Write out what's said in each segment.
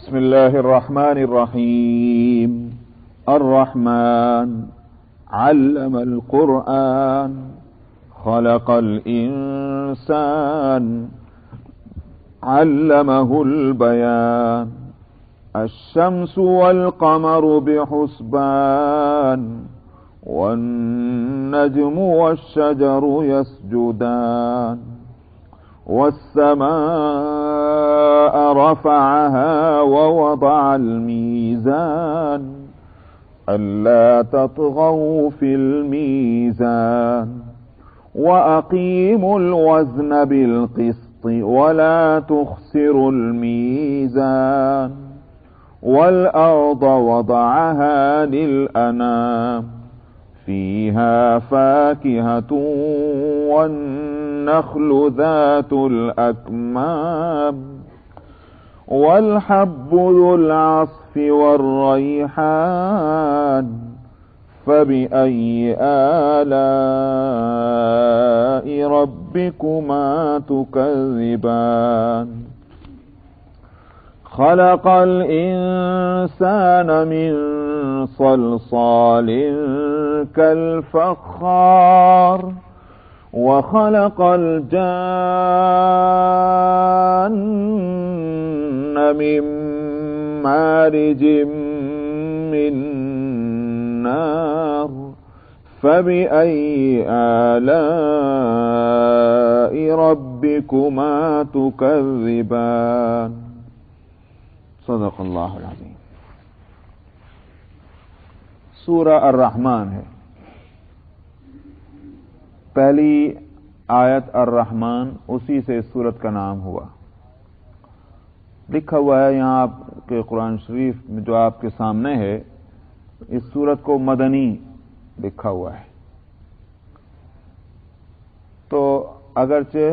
بسم الله الرحمن الرحيم. الرحمن علم القرآن خلق الإنسان علمه البيان الشمس والقمر بحسبان والنجم والشجر يسجدان والسماء رفعها ووضع الميزان ألا تطغوا في الميزان وأقيموا الوزن بالقسط ولا تخسروا الميزان والأرض وضعها للأنام فيها فاكهة والنخل ذات الأكمام والحب ذو العصف والريحان فبأي آلاء ربكما تكذبان خلق الإنسان من صلصال كالفخار وخلق الجان من مارج من نار فبأي آلاء ربكما تكذبان صدق اللہ العظیم. سورہ الرحمن ہے. پہلی آیت الرحمن، اسی سے اس سورت کا نام ہوا. لکھا ہوا ہے یہاں آپ کے قرآن شریف میں جو آپ کے سامنے ہے، اس سورت کو مدنی لکھا ہوا ہے. تو اگرچہ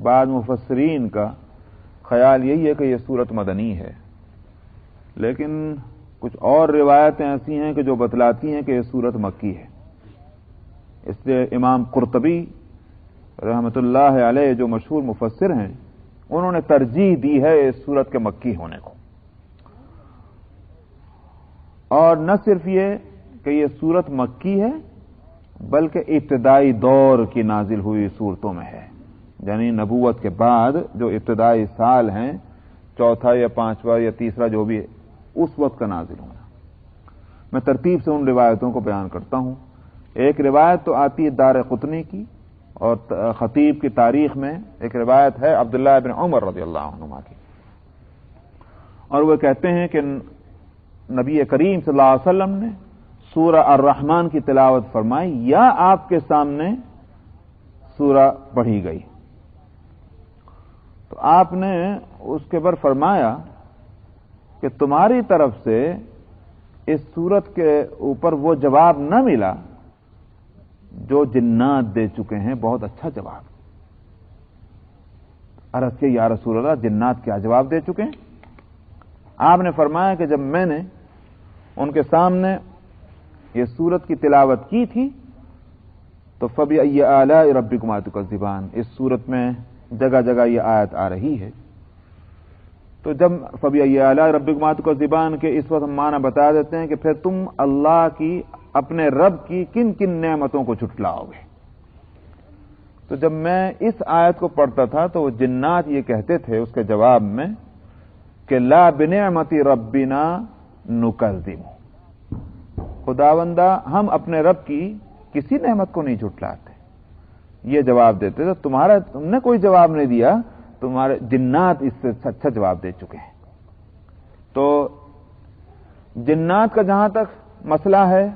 بعض مفسرین کا خیال یہی ہے کہ یہ سورت مدنی ہے، لیکن کچھ اور روایتیں ایسی ہیں کہ جو بتلاتی ہیں کہ یہ سورت مکی ہے. اس لیے امام قرطبی رحمۃ اللہ علیہ جو مشہور مفسر ہیں، انہوں نے ترجیح دی ہے اس سورت کے مکی ہونے کو. اور نہ صرف یہ کہ یہ سورت مکی ہے، بلکہ ابتدائی دور کی نازل ہوئی صورتوں میں ہے. یعنی نبوت کے بعد جو ابتدائی سال ہیں، چوتھا یا پانچواں یا تیسرا جو بھی ہے، اس وقت کا نازل ہونا. میں ترتیب سے ان روایتوں کو بیان کرتا ہوں. ایک روایت تو آتی ہے دارقطنی کی، اور خطیب کی تاریخ میں ایک روایت ہے عبداللہ بن عمر رضی اللہ عنہما کی، اور وہ کہتے ہیں کہ نبی کریم صلی اللہ علیہ وسلم نے سورہ الرحمن کی تلاوت فرمائی یا آپ کے سامنے سورہ پڑھی گئی. تو آپ نے اس کے بعد فرمایا کہ تمہاری طرف سے اس سورت کے اوپر وہ جواب نہ ملا جو جنات دے چکے ہیں. بہت اچھا جواب. عرض کہ یا رسول اللہ، جنات کیا جواب دے چکے ہیں؟ آپ نے فرمایا کہ جب میں نے ان کے سامنے یہ سورت کی تلاوت کی تھی تو فبأي آلاء ربكما تكذبان، اس سورت میں جگہ جگہ یہ آیت آ رہی ہے. تو جب فبأي آلاء ربكما تكذبان کے اس وقت ہم معنی بتا دیتے ہیں کہ پھر تم اللہ کی، اپنے رب کی کن کن نعمتوں کو جھٹلاؤ گے. تو جب میں اس آیت کو پڑھتا تھا تو وہ جنات یہ کہتے تھے اس کے جواب میں کہ لا بنعمت ربنا نکذب، خداوندہ ہم اپنے رب کی کسی نعمت کو نہیں جھٹلاتے. یہ جواب دیتے تو تم نے کوئی جواب نہیں دیا، تمہارے جنات اس سے اچھا جواب دے چکے ہیں. تو جنات کا جہاں تک مسئلہ ہے،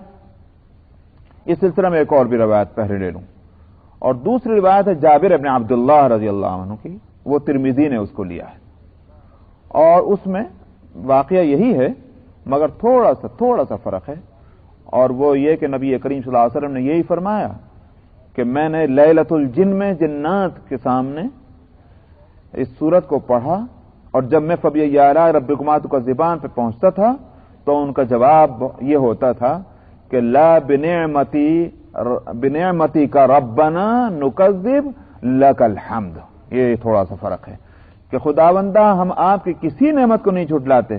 اس سلسلہ میں ایک اور بھی روایت پہلے لے لوں. اور دوسری روایت ہے جابر ابن عبداللہ رضی اللہ عنہ کی، وہ ترمذی نے اس کو لیا ہے، اور اس میں واقعہ یہی ہے مگر تھوڑا سا فرق ہے. اور وہ یہ کہ نبی کریم صلی اللہ علیہ وسلم نے یہی فرمایا کہ میں نے لیلۃ الجن میں جنات کے سامنے اس سورت کو پڑھا، اور جب میں فبأي آلاء ربكما تكذبان پہ پہنچتا تھا تو ان کا جواب یہ ہوتا تھا کہ لا بنعمتی کا ربنا نکذب لک الحمد. یہ تھوڑا سا فرق ہے کہ خداوندہ ہم آپ کی کسی نعمت کو نہیں جھٹلاتے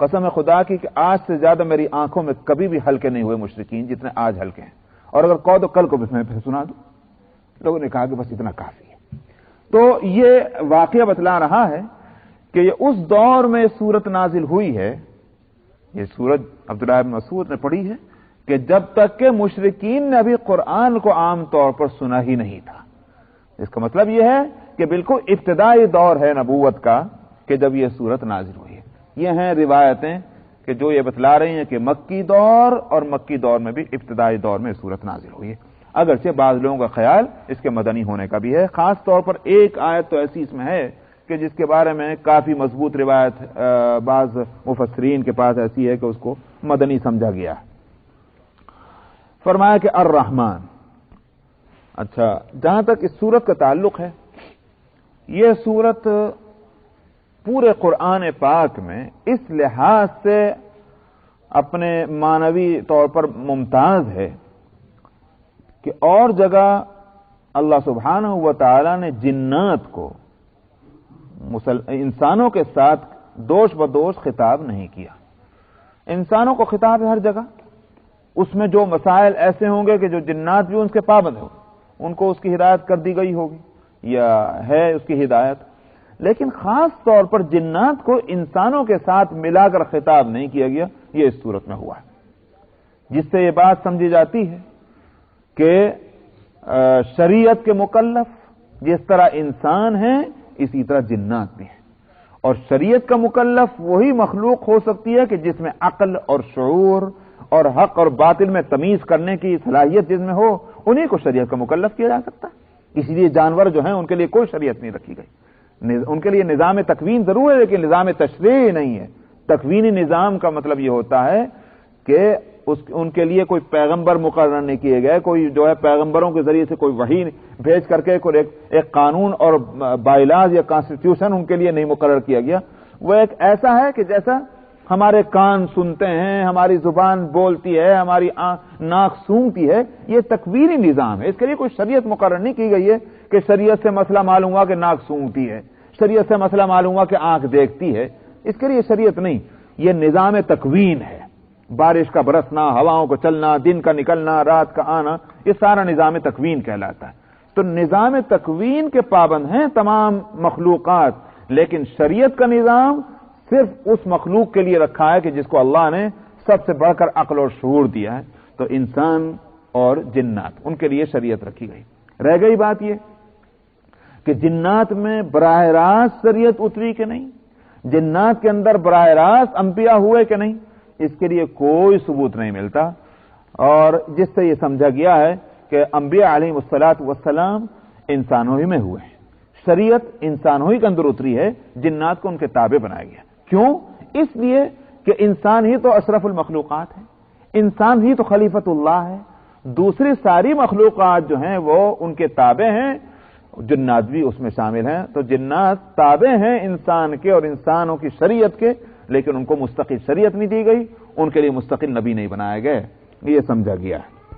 قسم خدا کی کہ آج سے زیادہ میری آنکھوں میں کبھی بھی ہلکے نہیں ہوئے مشرکین جتنے آج ہلکے ہیں، اور اگر کہو تو کل کو بھی میں پھر سنا دوں۔ لوگوں نے کہا کہ بس اتنا کافی ہے۔ تو یہ واقعہ بتلا رہا ہے کہ یہ اس دور میں سورت نازل ہوئی ہے، یہ سورت عبداللہ بن مسعود نے پڑھی ہے کہ جب تک کہ مشرکین نے ابھی قرآن کو عام طور پر سنا ہی نہیں تھا۔ اس کا مطلب یہ ہے کہ بالکل ابتدائی دور ہے نبوت کا کہ جب یہ سورت نازل ہوئی ہے۔ یہ ہیں روایتیں کہ جو یہ بتلا رہی ہیں کہ مکی دور اور مکی دور میں بھی ابتدائی دور میں سورت نازل ہوئی ہے، اگرچہ بعض لوگوں کا خیال اس کے مدنی ہونے کا بھی ہے۔ خاص طور پر ایک آیت تو ایسی اس میں ہے کہ جس کے بارے میں کافی مضبوط روایت بعض مفسرین کے پاس ایسی ہے کہ اس کو مدنی سمجھا گیا ہے۔ فرمایا کہ الرحمن، اچھا جہاں تک اس سورت کا تعلق ہے، یہ سورت پورے قرآن پاک میں اس لحاظ سے اپنے معنوی طور پر ممتاز ہے کہ اور جگہ اللہ سبحانہ و تعالی نے جنات کو انسانوں کے ساتھ دوش بدوش خطاب نہیں کیا۔ انسانوں کو خطاب ہے ہر جگہ، اس میں جو مسائل ایسے ہوں گے کہ جو جنات بھی ان کے پابند ہوں، ان کو اس کی ہدایت کر دی گئی ہوگی یا ہے اس کی ہدایت، لیکن خاص طور پر جنات کو انسانوں کے ساتھ ملا کر خطاب نہیں کیا گیا، یہ اس صورت میں ہوا ہے، جس سے یہ بات سمجھی جاتی ہے کہ شریعت کے مکلف جس طرح انسان ہیں اسی طرح جنات بھی ہیں، اور شریعت کا مکلف وہی مخلوق ہو سکتی ہے کہ جس میں عقل اور شعور اور حق اور باطل میں تمیز کرنے کی صلاحیت جس میں ہو، انہیں کو شریعت کا مکلف کیا جا سکتا ہے۔ اسی لیے جانور جو ہیں ان کے لیے کوئی شریعت نہیں رکھی گئی، ان کے لیے نظام تکوین ضرور ہے لیکن نظام تشریع نہیں ہے۔ تکوینی نظام کا مطلب یہ ہوتا ہے کہ ان کے لیے کوئی پیغمبر مقرر نہیں کیے گئے، کوئی جو ہے پیغمبروں کے ذریعے سے کوئی وحی بھیج کر کے کوئی ایک قانون اور بائیلاز یا کانسٹیٹیوشن ان کے لیے نہیں مقرر کیا گیا۔ وہ ایک ایسا ہے کہ جیسا ہمارے کان سنتے ہیں، ہماری زبان بولتی ہے، ہماری ناک سونگتی ہے، یہ تکوینی نظام ہے۔ اس کے لیے کوئی شریعت مقرر نہیں کی گئی ہے کہ شریعت سے مسئلہ معلوم ہوا کہ ناک سونگتی ہے، شریعت سے مسئلہ معلوم ہوا کہ آنکھ دیکھتی ہے، اس کے لیے شریعت نہیں، یہ نظام تکوین ہے۔ بارش کا برسنا، ہواؤں کو چلنا، دن کا نکلنا، رات کا آنا، یہ سارا نظام تکوین کہلاتا ہے۔ تو نظام تکوین کے پابند ہیں تمام مخلوقات، لیکن شریعت کا نظام صرف اس مخلوق کے لیے رکھا ہے کہ جس کو اللہ نے سب سے بڑھ کر عقل اور شعور دیا ہے، تو انسان اور جنات، ان کے لیے شریعت رکھی گئی۔ رہ گئی بات یہ کہ جنات میں براہ راست شریعت اتری کہ نہیں، جنات کے اندر براہ راست انبیاء ہوئے کہ نہیں، اس کے لیے کوئی ثبوت نہیں ملتا، اور جس سے یہ سمجھا گیا ہے کہ انبیاء علیہ الصلوۃ والسلام انسانوں ہی میں ہوئے ہیں، شریعت انسانوں ہی کے اندر اتری ہے، جنات کو ان کے تابع بنایا گیا۔ کیوں؟ اس لیے کہ انسان ہی تو اشرف المخلوقات ہے، انسان ہی تو خلیفۃ اللہ ہے، دوسری ساری مخلوقات جو ہیں وہ ان کے تابع ہیں، جنات بھی اس میں شامل ہیں۔ تو جنات تابع ہیں انسان کے اور انسانوں کی شریعت کے، لیکن ان کو مستقل شریعت نہیں دی گئی، ان کے لیے مستقل نبی نہیں بنائے گئے، یہ سمجھا گیا ہے۔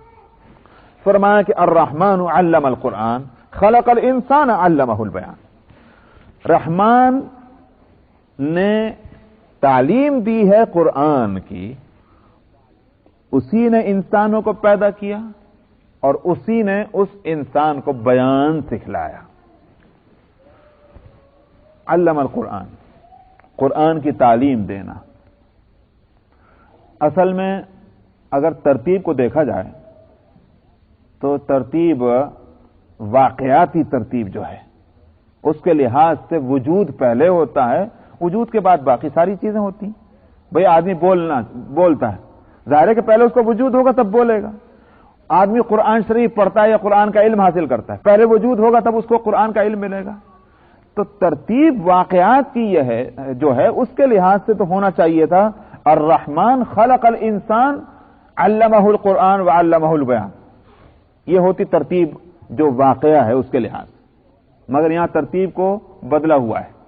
فرمایا کہ الرحمن علم القرآن خلق الانسان علمہ البیان، رحمان نے تعلیم دی ہے قرآن کی، اسی نے انسانوں کو پیدا کیا اور اسی نے اس انسان کو بیان سکھلایا۔ علم القرآن، قرآن کی تعلیم دینا، اصل میں اگر ترتیب کو دیکھا جائے تو ترتیب واقعاتی ترتیب جو ہے اس کے لحاظ سے وجود پہلے ہوتا ہے، وجود کے بعد باقی ساری چیزیں ہوتی ہیں۔ بھئی آدمی بولتا ہے، ظاہر ہے کہ پہلے اس کو وجود ہوگا تب بولے گا۔ آدمی قرآن شریف پڑھتا ہے یا قرآن کا علم حاصل کرتا ہے، پہلے وجود ہوگا تب اس کو قرآن کا علم ملے گا۔ تو ترتیب واقعات کی یہ ہے جو ہے اس کے لحاظ سے تو ہونا چاہیے تھا الرحمن خلق الانسان علمہ القرآن وعلمہ البیان، یہ ہوتی ترتیب جو واقعہ ہے اس کے لحاظ، مگر یہاں ترتیب کو بدلا ہوا ہے،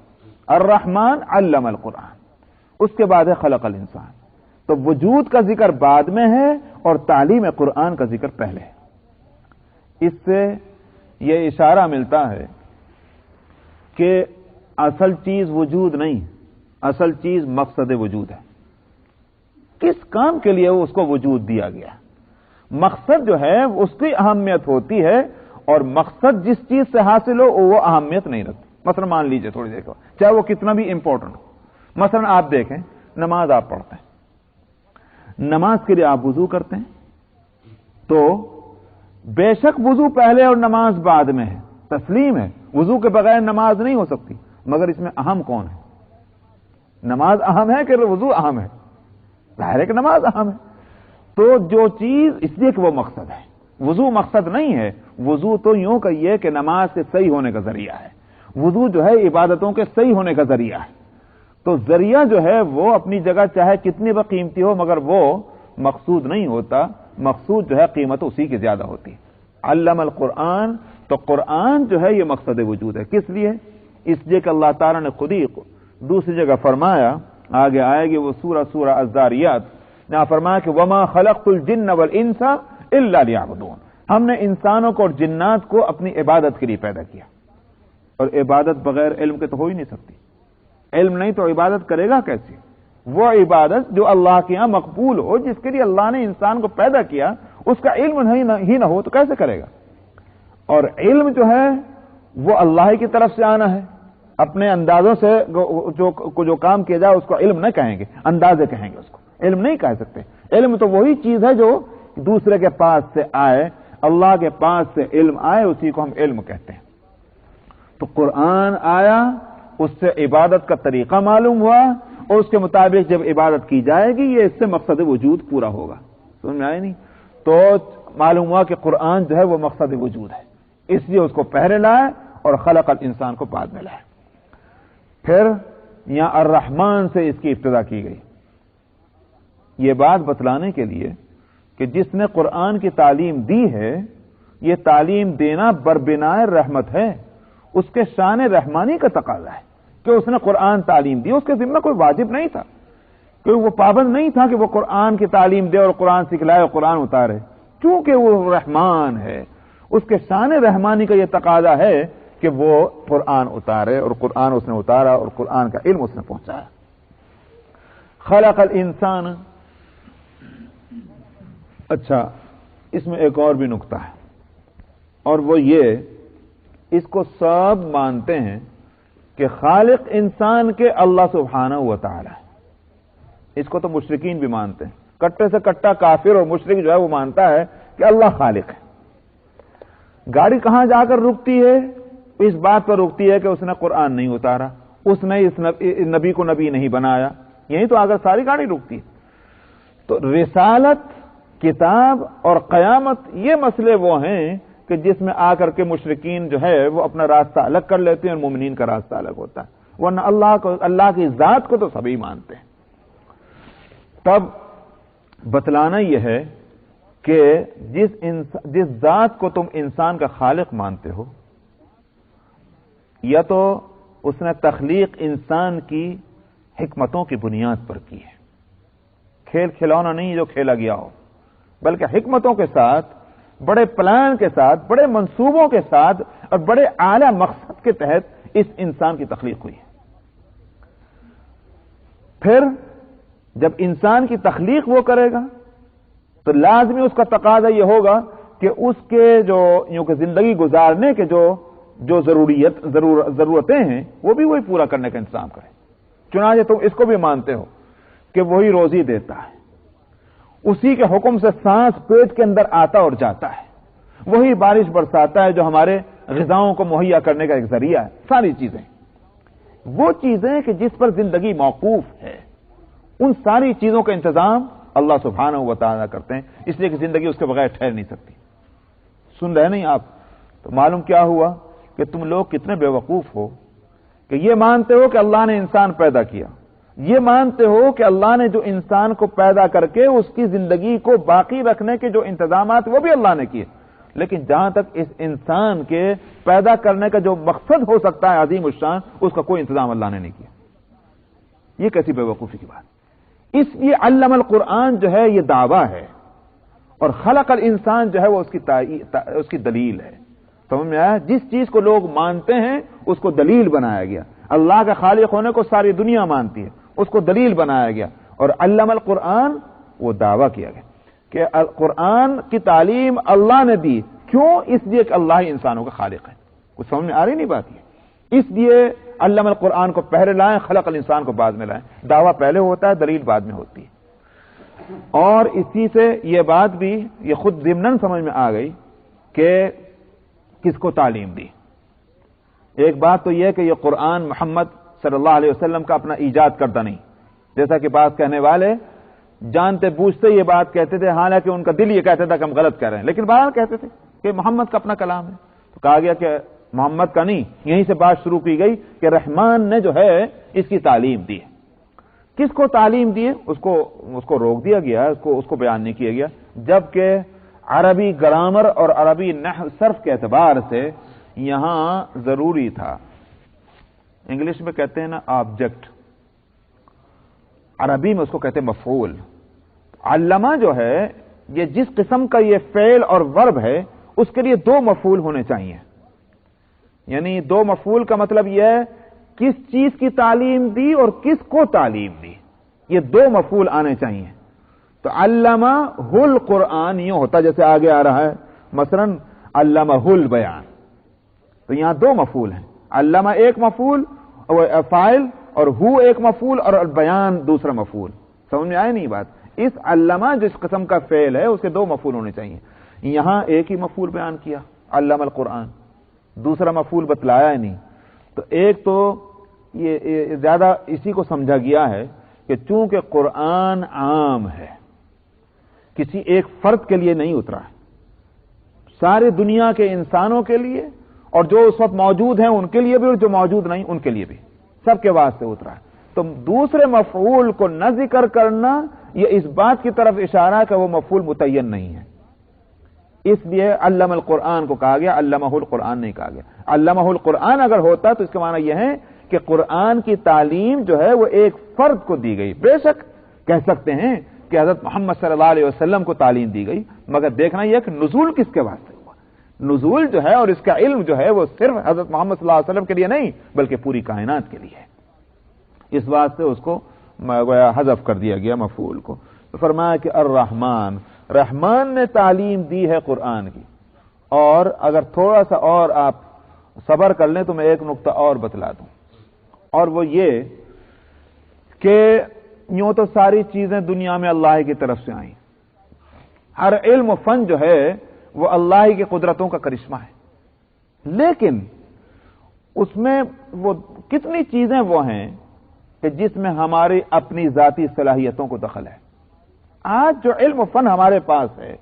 الرحمن علم القرآن، اس کے بعد ہے خلق الانسان۔ تو وجود کا ذکر بعد میں ہے اور تعلیم قرآن کا ذکر پہلے ہے۔ اس سے یہ اشارہ ملتا ہے کہ اصل چیز وجود نہیں، اصل چیز مقصد وجود ہے۔ کس کام کے لیے اس کو وجود دیا گیا. مقصد جو ہے اس کی اہمیت ہوتی ہے، اور مقصد جس چیز سے حاصل ہو وہ اہمیت نہیں رکھتی. مثلا مان لیجئے تھوڑی دیر کا، چاہے وہ کتنا بھی امپورٹنٹ ہو. مثلا آپ دیکھیں، نماز آپ پڑھتے ہیں، نماز کے لیے آپ وضو کرتے ہیں، تو بے شک وضو پہلے اور نماز بعد میں ہے، تسلیم ہے، وضو کے بغیر نماز نہیں ہو سکتی. مگر اس میں اہم کون ہے؟ نماز اہم ہے کہ وضو اہم ہے؟ ظاہر ہے کہ نماز اہم ہے. تو جو چیز اس لیے کہ وہ مقصد ہے، وضو مقصد نہیں ہے. وضو تو یوں کہیے کہ نماز کے صحیح ہونے کا ذریعہ ہے. وضو جو ہے عبادتوں کے صحیح ہونے کا ذریعہ ہے. تو ذریعہ جو ہے وہ اپنی جگہ چاہے کتنی بھی قیمتی ہو، مگر وہ مقصود نہیں ہوتا. مقصود جو ہے قیمت اسی کی زیادہ ہوتی ہے. علم القرآن، تو قرآن جو ہے یہ مقصد وجود ہے. کس لیے؟ اس لیے کہ اللہ تعالیٰ نے خود ہی دوسری جگہ فرمایا، آگے آئے گی وہ سورہ الذاریات، یہاں فرمایا کہ وما خلقت الجن والانس الا لیعبدون. ہم نے انسانوں کو اور جنات کو اپنی عبادت کے لیے پیدا کیا. اور عبادت بغیر علم کے تو ہو ہی نہیں سکتی. علم نہیں تو عبادت کرے گا کیسے؟ وہ عبادت جو اللہ کے یہاں مقبول ہو، جس کے لیے اللہ نے انسان کو پیدا کیا، اس کا علم ہی نہ ہو تو کیسے کرے گا؟ اور علم جو ہے وہ اللہ کی طرف سے آنا ہے. اپنے اندازوں سے جو کام کیا جائے اس کو علم نہ کہیں گے، اندازے کہیں گے اس کو. علم نہیں کہہ سکتے. علم تو وہی چیز ہے جو دوسرے کے پاس سے آئے، اللہ کے پاس سے علم آئے، اسی کو ہم علم کہتے ہیں. تو قرآن آیا، اس سے عبادت کا طریقہ معلوم ہوا، اور اس کے مطابق جب عبادت کی جائے گی یہ اس سے مقصد وجود پورا ہوگا. سمجھ میں آئے نہیں؟ تو معلوم ہوا کہ قرآن جو ہے وہ مقصد وجود ہے، اس لیے اس کو پہلے لائے اور خلق الانسان کو بعد میں لائے. پھر یہاں الرحمن سے اس کی ابتدا کی گئی، یہ بات بتلانے کے لیے کہ جس نے قرآن کی تعلیم دی ہے، یہ تعلیم دینا بربنائے رحمت ہے. اس کے شان رحمانی کا تقاضا ہے کہ اس نے قرآن تعلیم دی. اس کے ذمہ کوئی واجب نہیں تھا، کوئی وہ پابند نہیں تھا کہ وہ قرآن کی تعلیم دے اور قرآن سکھلائے اور قرآن اتارے. چونکہ وہ رحمان ہے، اس کے شان رحمانی کا یہ تقاضا ہے کہ وہ قرآن اتارے، اور قرآن اس نے اتارا اور قرآن کا علم اس نے پہنچایا. خلق الانسان. اچھا، اس میں ایک اور بھی نقطہ ہے، اور وہ یہ، اس کو سب مانتے ہیں کہ خالق انسان کے اللہ سبحانہ و تعالی ہے. اس کو تو مشرکین بھی مانتے ہیں. کٹے سے کٹا کافر اور مشرک جو ہے وہ مانتا ہے کہ اللہ خالق ہے. گاڑی کہاں جا کر رکتی ہے؟ اس بات پر رکتی ہے کہ اس نے قرآن نہیں اتارا، اس نے اس نبی کو نبی نہیں بنایا. یہی تو اگر ساری گاڑی رکتی ہے. تو رسالت، کتاب اور قیامت یہ مسئلے وہ ہیں کہ جس میں آ کر کے مشرکین جو ہے وہ اپنا راستہ الگ کر لیتے ہیں اور مومنین کا راستہ الگ ہوتا ہے. ورنہ اللہ کی ذات کو تو سبھی مانتے ہیں. تب بتلانا یہ ہے کہ جس ذات کو تم انسان کا خالق مانتے ہو، یا تو اس نے تخلیق انسان کی حکمتوں کی بنیاد پر کی ہے. کھیل کھلونا نہیں جو کھیلا گیا ہو، بلکہ حکمتوں کے ساتھ، بڑے پلان کے ساتھ، بڑے منصوبوں کے ساتھ اور بڑے اعلی مقصد کے تحت اس انسان کی تخلیق ہوئی ہے. پھر جب انسان کی تخلیق وہ کرے گا تو لازمی اس کا تقاضا یہ ہوگا کہ اس کے جو یوں کہ زندگی گزارنے کے جو ضرورتیں ہیں وہ بھی وہی پورا کرنے کا انتظام کرے. چنانچہ تم اس کو بھی مانتے ہو کہ وہی روزی دیتا ہے، اسی کے حکم سے سانس پیٹ کے اندر آتا اور جاتا ہے، وہی بارش برساتا ہے جو ہمارے غذاؤں کو مہیا کرنے کا ایک ذریعہ ہے. ساری چیزیں، وہ چیزیں کہ جس پر زندگی موقوف ہے، ان ساری چیزوں کا انتظام اللہ سبحانہ و تعالیٰ کرتے ہیں، اس لیے کہ زندگی اس کے بغیر ٹھہر نہیں سکتی. سن رہے نہیں آپ؟ تو معلوم کیا ہوا کہ تم لوگ کتنے بے وقوف ہو کہ یہ مانتے ہو کہ اللہ نے انسان پیدا کیا، یہ مانتے ہو کہ اللہ نے جو انسان کو پیدا کر کے اس کی زندگی کو باقی رکھنے کے جو انتظامات وہ بھی اللہ نے کیے، لیکن جہاں تک اس انسان کے پیدا کرنے کا جو مقصد ہو سکتا ہے عظیم الشان، اس کا کوئی انتظام اللہ نے نہیں کیا. یہ کیسی بے وقوفی کی بات. اس لیے علم القرآن جو ہے یہ دعویٰ ہے، اور خلق الانسان جو ہے وہ اس کی دلیل ہے. سمجھ میں آیا؟ جس چیز کو لوگ مانتے ہیں اس کو دلیل بنایا گیا. اللہ کا خالق ہونے کو ساری دنیا مانتی ہے، اس کو دلیل بنایا گیا. اور علم القرآن وہ دعویٰ کیا گیا کہ قرآن کی تعلیم اللہ نے دی. کیوں؟ اس لیے کہ اللہ ہی انسانوں کا خالق ہے. کچھ سمجھ میں آ رہی نہیں بات یہ؟ اس لیے علم القرآن کو پہلے لائیں، خلق الانسان کو بعد میں لائیں. دعویٰ پہلے ہوتا ہے، دلیل بعد میں ہوتی ہے. اور اسی سے یہ بات بھی یہ خود ضمناً سمجھ میں آ گئی کہ کس کو تعلیم دی. ایک بات تو یہ کہ یہ قرآن محمد صلی اللہ علیہ وسلم کا اپنا ایجاد کردہ نہیں، جیسا کہ بات کہنے والے جانتے بوجھتے یہ بات کہتے تھے، حالانکہ ان کا دل یہ کہتا تھا کہ ہم غلط کہہ رہے ہیں، لیکن بہرحال کہتے تھے کہ محمد کا اپنا کلام ہے. تو کہا گیا کہ محمد کا نہیں. یہیں سے بات شروع کی گئی کہ رحمان نے جو ہے اس کی تعلیم دی ہے. کس کو تعلیم دی ہے اس کو روک دیا گیا، اس کو بیان نہیں کیا گیا، جبکہ عربی گرامر اور عربی نحو صرف کے اعتبار سے یہاں ضروری تھا. انگلش میں کہتے ہیں نا آبجیکٹ، عربی میں اس کو کہتے ہیں مفعول. علامہ جو ہے یہ جس قسم کا یہ فعل اور ورب ہے اس کے لیے دو مفعول ہونے چاہیے. یعنی دو مفعول کا مطلب یہ ہے کس چیز کی تعلیم دی اور کس کو تعلیم دی، یہ دو مفعول آنے چاہیے. تو علامہ القرآن یوں ہوتا جیسے آگے آ رہا ہے، مثلا علامہ البیان. تو یہاں دو مفعول ہیں، علامہ ایک مفعول فاعل اور ہو ایک مفعول اور بیان دوسرا مفعول. سمجھ میں آئے نہیں بات؟ اس علامہ جس قسم کا فعل ہے اس کے دو مفعول ہونے چاہیے. یہاں ایک ہی مفعول بیان کیا علامہ القرآن، دوسرا مفعول بتلایا ہی نہیں. تو ایک تو یہ زیادہ اسی کو سمجھا گیا ہے کہ چونکہ قرآن عام ہے، کسی ایک فرد کے لیے نہیں اترا ہے، ساری دنیا کے انسانوں کے لیے، اور جو اس وقت موجود ہیں ان کے لیے بھی اور جو موجود نہیں ان کے لیے بھی، سب کے واسطے اترا ہے. تو دوسرے مفعول کو نہ ذکر کرنا یہ اس بات کی طرف اشارہ کہ وہ مفعول متعین نہیں ہے. اس لیے علم القرآن کو کہا گیا، علمہ القرآن نہیں کہا گیا. علمہ القرآن اگر ہوتا تو اس کا معنی یہ ہے کہ قرآن کی تعلیم جو ہے وہ ایک فرد کو دی گئی. بے شک کہہ سکتے ہیں کہ حضرت محمد صلی اللہ علیہ وسلم کو تعلیم دی گئی، مگر دیکھنا یہ کہ نزول کس کے واسطے ہوا. نزول جو ہے اور اس کا علم جو ہے وہ صرف حضرت محمد صلی اللہ علیہ وسلم کے لیے نہیں بلکہ پوری کائنات کے لیے ہے. اس واسطے اس کو حذف کر دیا گیا مفعول کو. تو فرمایا کہ الرحمن، رحمان نے تعلیم دی ہے قرآن کی. اور اگر تھوڑا سا اور آپ صبر کر لیں تو میں ایک نقطہ اور بتلا دوں، اور وہ یہ کہ یوں تو ساری چیزیں دنیا میں اللہ کی طرف سے آئیں. ہر علم و فن جو ہے وہ اللہ کی قدرتوں کا کرشمہ ہے، لیکن اس میں وہ کتنی چیزیں وہ ہیں کہ جس میں ہماری اپنی ذاتی صلاحیتوں کو دخل ہے. آج جو علم و فن ہمارے پاس ہے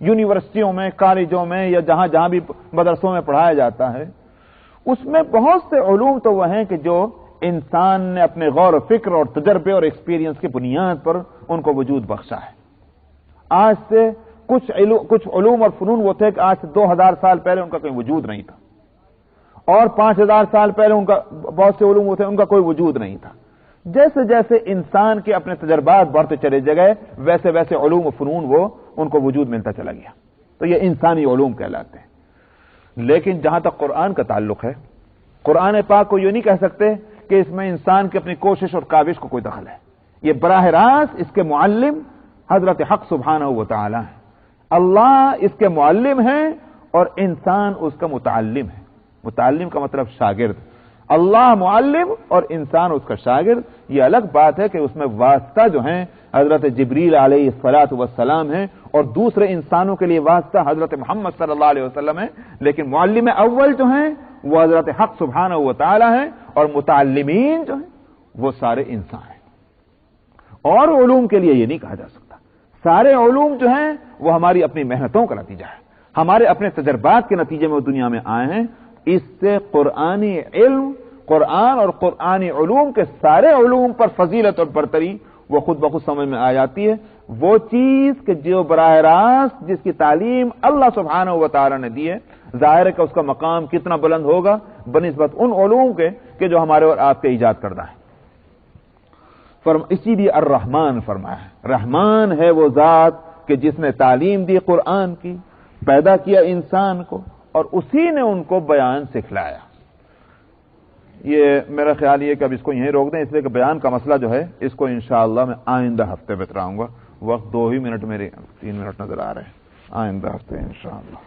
یونیورسٹیوں میں، کالجوں میں یا جہاں جہاں بھی مدرسوں میں پڑھایا جاتا ہے، اس میں بہت سے علوم تو وہ ہیں کہ جو انسان نے اپنے غور و فکر اور تجربے اور ایکسپیرینس کی بنیاد پر ان کو وجود بخشا ہے. آج سے کچھ علوم اور فنون وہ تھے کہ آج سے 2000 سال پہلے ان کا کوئی وجود نہیں تھا، اور 5000 سال پہلے ان کا بہت سے علوم وہ تھے ان کا کوئی وجود نہیں تھا. جیسے جیسے انسان کے اپنے تجربات بڑھتے چلے گئے ویسے ویسے علوم و فنون وہ ان کو وجود ملتا چلا گیا. تو یہ انسانی علوم کہلاتے ہیں. لیکن جہاں تک قرآن کا تعلق ہے، قرآن پاک کو یہ نہیں کہہ سکتے کہ اس میں انسان کی اپنی کوشش اور کاوش کو کوئی دخل ہے. یہ براہ راست اس کے معلم حضرت حق سبحانہ و تعالی ہے. اللہ اس کے معلم ہیں اور انسان اس کا متعلم ہے. متعلم کا مطلب شاگرد. اللہ معلم اور انسان اس کا شاگرد. یہ الگ بات ہے کہ اس میں واسطہ جو ہیں حضرت جبریل علیہ الصلوۃ والسلام ہیں اور دوسرے انسانوں کے لیے واسطہ حضرت محمد صلی اللہ علیہ وسلم ہیں، لیکن معلم اول جو ہیں وہ حضرت حق سبحانہ و تعالی ہیں، اور متعلمین جو ہیں وہ سارے انسان ہیں. اور علوم کے لیے یہ نہیں کہا جا سکتا. سارے علوم جو ہیں وہ ہماری اپنی محنتوں کا نتیجہ ہے، ہمارے اپنے تجربات کے نتیجے میں وہ دنیا میں آئے ہیں. اس سے قرآنی علم، قرآن اور قرآنی علوم کے سارے علوم پر فضیلت اور برتری وہ خود بخود سمجھ میں آ جاتی ہے. وہ چیز کہ جو براہ راست جس کی تعلیم اللہ سبحانہ و تعالی نے دی ہے، ظاہر ہے کہ اس کا مقام کتنا بلند ہوگا بنسبت ان علوم کے کہ جو ہمارے اور آپ کے ایجاد کردہ ہیں. اسی لیے الرحمن فرمایا ہے. رحمان ہے وہ ذات کہ جس نے تعلیم دی قرآن کی، پیدا کیا انسان کو اور اسی نے ان کو بیان سکھلایا. یہ میرا خیال یہ کہ اب اس کو یہیں روک دیں، اس لیے کہ بیان کا مسئلہ جو ہے اس کو انشاءاللہ میں آئندہ ہفتے بتلاؤں گا. وقت 2 ہی منٹ میرے 3 منٹ نظر آ رہے ہیں. آئندہ ہفتے انشاءاللہ.